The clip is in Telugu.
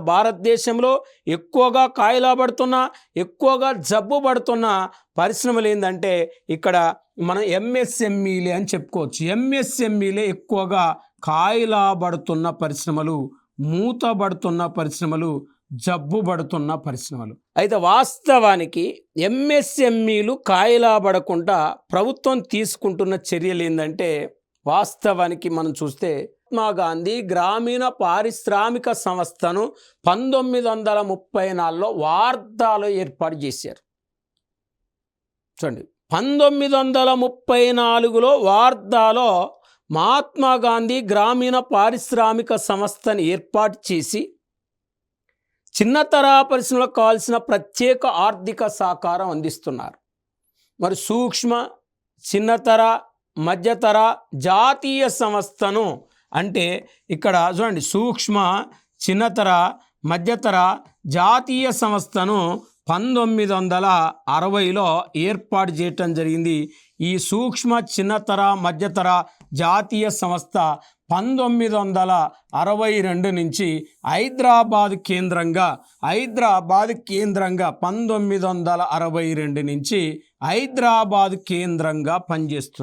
భారతదేశంలో ఎక్కువగా కాయలాబడుతున్న ఎక్కువగా జబ్బు పడుతున్న పరిశ్రమలు ఏంటంటే ఇక్కడ మనం ఎంఎస్ఎంఈలే అని చెప్పుకోవచ్చు. ఎంఎస్ఎంఈలే ఎక్కువగా కాయలాబడుతున్న పరిశ్రమలు, మూతబడుతున్న పరిశ్రమలు, జబ్బు పడుతున్న పరిశ్రమలు. అయితే వాస్తవానికి ఎంఎస్ఎంఈలు కాయలాబడకుండా ప్రభుత్వం తీసుకుంటున్న చర్యలు ఏంటంటే వాస్తవానికి మనం చూస్తే మహాత్మా గాంధీ గ్రామీణ పారిశ్రామిక సంస్థను 1934లో వార్ధాలో ఏర్పాటు చేశారు. చూడండి, 1934లో వార్ధాలో మహాత్మా గాంధీ గ్రామీణ పారిశ్రామిక సంస్థను ఏర్పాటు చేసి చిన్నతర పరిశ్రమలకు కావాల్సిన ప్రత్యేక ఆర్థిక సహకారం అందిస్తున్నారు. మరి సూక్ష్మ, చిన్నతర, మధ్యతర జాతీయ సంస్థను అంటే ఇక్కడ చూడండి, సూక్ష్మ, చిన్నతర, మధ్యతర జాతీయ సంస్థను 1960లో ఏర్పాటు చేయటం జరిగింది. ఈ సూక్ష్మ, చిన్నతర, మధ్యతర జాతీయ సంస్థ 1962 నుంచి హైదరాబాద్ కేంద్రంగా 1962 నుంచి హైదరాబాద్ కేంద్రంగా పనిచేస్తుంది.